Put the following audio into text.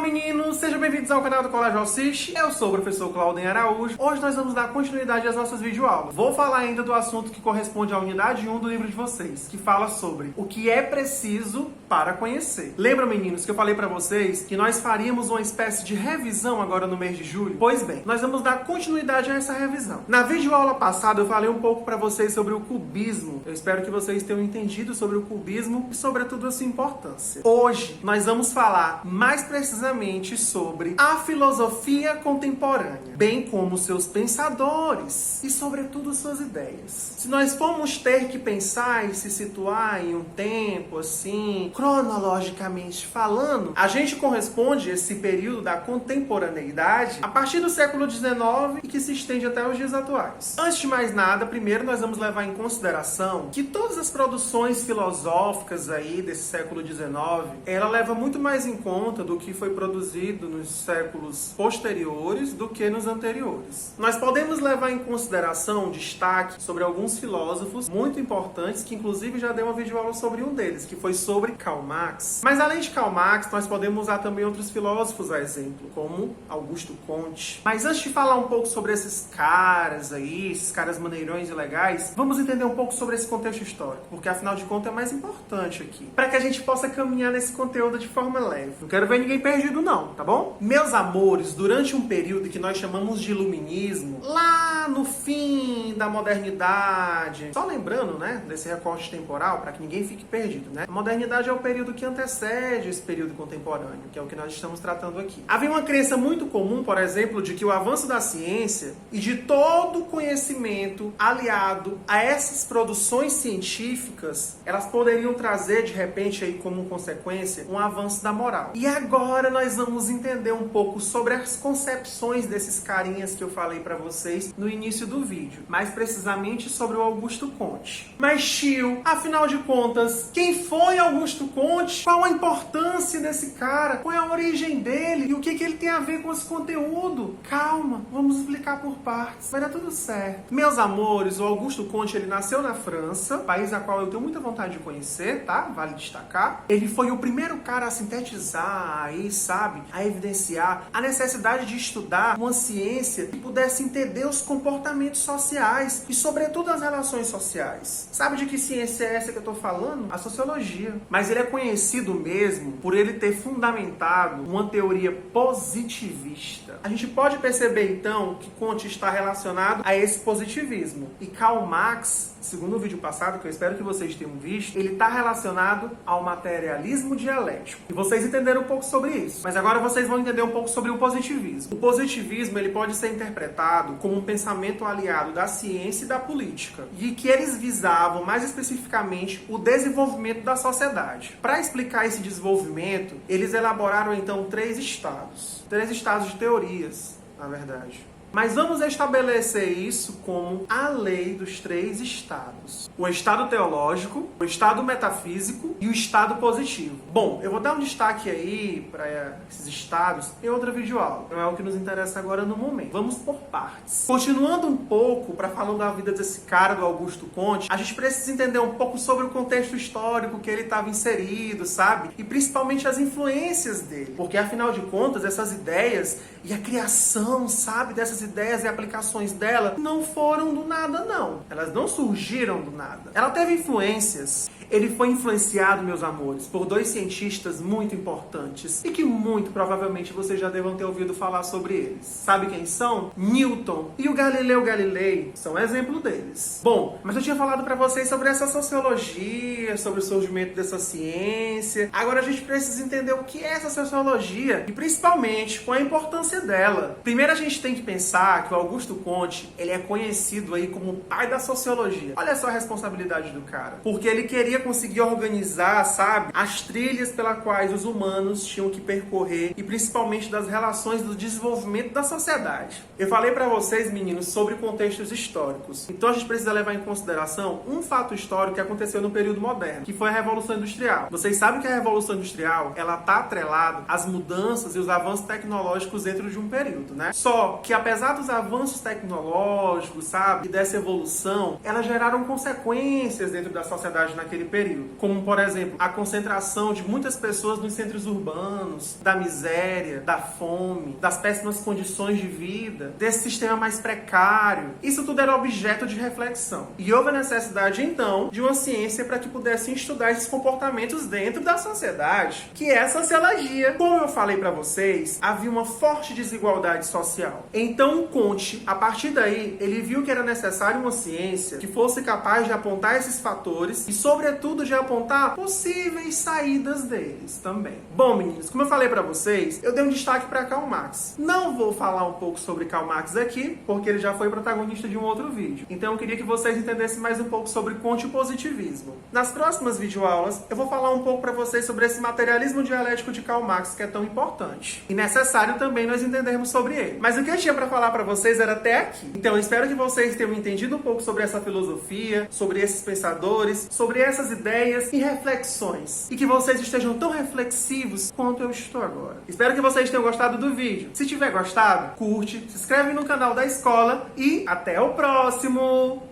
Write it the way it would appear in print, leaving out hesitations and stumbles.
meninos! Sejam bem-vindos ao canal do Colégio Alciste. Eu sou o professor Claudem Araújo. Hoje nós vamos dar continuidade às nossas videoaulas. Vou falar ainda do assunto que corresponde à unidade 1 do livro de vocês, que fala sobre o que é preciso para conhecer. Lembra, meninos, que eu falei pra vocês que nós faríamos uma espécie de revisão agora no mês de julho? Pois bem, nós vamos dar continuidade a essa revisão. Na videoaula passada eu falei um pouco pra vocês sobre o cubismo. Eu espero que vocês tenham entendido sobre o cubismo e sobretudo a sua importância. Hoje nós vamos falar mais precisamente sobre a filosofia contemporânea, bem como seus pensadores e sobretudo suas ideias. Se nós formos ter que pensar e se situar em um tempo assim, cronologicamente falando, a gente corresponde a esse período da contemporaneidade a partir do século XIX e que se estende até os dias atuais. Antes de mais nada, primeiro nós vamos levar em consideração que todas as produções filosóficas aí desse século XIX, ela leva muito mais em conta do que foi produzido nos séculos posteriores do que nos anteriores. Nós podemos levar em consideração um destaque sobre alguns filósofos muito importantes, que inclusive já dei uma videoaula sobre um deles, que foi sobre Karl Marx. Mas além de Karl Marx, nós podemos usar também outros filósofos a exemplo, como Augusto Comte. Mas antes de falar um pouco sobre esses caras aí, esses caras maneirões e legais, vamos entender um pouco sobre esse contexto histórico, porque afinal de contas é mais importante aqui, para que a gente possa caminhar nesse conteúdo de forma leve. Não quero ver ninguém perdido não, tá bom? Meus amores, durante um período que nós chamamos de iluminismo, lá no fim da modernidade, só lembrando, né, desse recorte temporal, para que ninguém fique perdido, né? A modernidade é o período que antecede esse período contemporâneo, que é o que nós estamos tratando aqui. Havia uma crença muito comum, por exemplo, de que o avanço da ciência e de todo o conhecimento aliado a essas produções científicas, elas poderiam trazer, de repente, aí como consequência, um avanço da moral. E agora nós vamos entender um pouco sobre as concepções desses carinhas que eu falei pra vocês no início do vídeo, mais precisamente sobre o Augusto Comte. Mas tio, afinal de contas, quem foi Augusto Comte? Qual a importância desse cara? Qual é a origem dele? E o que ele tem a ver com esse conteúdo? Calma, vamos explicar por partes. Vai dar tudo certo. Meus amores, o Augusto Comte, ele nasceu na França, país a qual eu tenho muita vontade de conhecer, tá? Vale destacar. Ele foi o primeiro cara a sintetizar aí, sabe? A evidenciar a necessidade de estudar uma ciência que pudesse entender os comportamentos sociais e, sobretudo, as relações sociais. Sabe de que ciência é essa que eu tô falando? A sociologia. Mas ele é conhecido mesmo por ele ter fundamentado uma teoria positivista. A gente pode perceber, então, que Comte está relacionado a esse positivismo. E Karl Marx, segundo o vídeo passado, que eu espero que vocês tenham visto, ele está relacionado ao materialismo dialético. E vocês entenderam um pouco sobre isso. Mas agora vocês vão entender um pouco sobre o positivismo. O positivismo, ele pode ser interpretado como um pensamento aliado da ciência e da política. E que eles visavam, mais especificamente, o desenvolvimento da sociedade. Para explicar esse desenvolvimento, eles elaboraram, então, três estados de teorias, na verdade. Mas vamos estabelecer isso como a lei dos três estados. O estado teológico, o estado metafísico e o estado positivo. Bom, eu vou dar um destaque aí para esses estados em outra videoaula. Não é o que nos interessa agora no momento. Vamos por partes. Continuando um pouco para falar da vida desse cara, do Augusto Comte, a gente precisa entender um pouco sobre o contexto histórico que ele estava inserido, sabe? E principalmente as influências dele. Porque, afinal de contas, essas ideias e a criação, sabe, dessas ideias e aplicações dela não foram do nada, não. Elas não surgiram do nada. Ela teve influências. Ele foi influenciado, meus amores, por dois cientistas muito importantes e que muito provavelmente vocês já devem ter ouvido falar sobre eles. Sabe quem são? Newton e o Galileu Galilei são exemplo deles. Bom, mas eu tinha falado para vocês sobre essa sociologia, sobre o surgimento dessa ciência. Agora a gente precisa entender o que é essa sociologia e principalmente qual a importância dela. Primeiro a gente tem que pensar que o Augusto Comte, ele é conhecido aí como o pai da sociologia. Olha só a responsabilidade do cara. Porque ele queria conseguir organizar, sabe, as trilhas pelas quais os humanos tinham que percorrer e principalmente das relações do desenvolvimento da sociedade. Eu falei pra vocês, meninos, sobre contextos históricos. Então a gente precisa levar em consideração um fato histórico que aconteceu no período moderno, que foi a Revolução Industrial. Vocês sabem que a Revolução Industrial, ela tá atrelada às mudanças e os avanços tecnológicos dentro de um período, né? Só que apesar dos avanços tecnológicos, sabe, e dessa evolução, elas geraram consequências dentro da sociedade naquele naquele período, como, por exemplo, a concentração de muitas pessoas nos centros urbanos, da miséria, da fome, das péssimas condições de vida, desse sistema mais precário. Isso tudo era objeto de reflexão. E houve a necessidade, então, de uma ciência para que pudessem estudar esses comportamentos dentro da sociedade, que é a sociologia. Como eu falei para vocês, havia uma forte desigualdade social. Então, Comte, a partir daí, ele viu que era necessário uma ciência que fosse capaz de apontar esses fatores e, sobretudo, de apontar possíveis saídas deles também. Bom, meninos, como eu falei para vocês, eu dei um destaque para Karl Marx. Não vou falar um pouco sobre Karl Marx aqui, porque ele já foi protagonista de um outro vídeo. Então, eu queria que vocês entendessem mais um pouco sobre Comte e positivismo. Nas próximas videoaulas, eu vou falar um pouco para vocês sobre esse materialismo dialético de Karl Marx, que é tão importante. E necessário também nós entendermos sobre ele. Mas o que eu tinha para falar para vocês era até aqui. Então, eu espero que vocês tenham entendido um pouco sobre essa filosofia, sobre esses pensadores, sobre essas ideias e reflexões. E que vocês estejam tão reflexivos quanto eu estou agora. Espero que vocês tenham gostado do vídeo. Se tiver gostado, curte, se inscreve no canal da escola e até o próximo!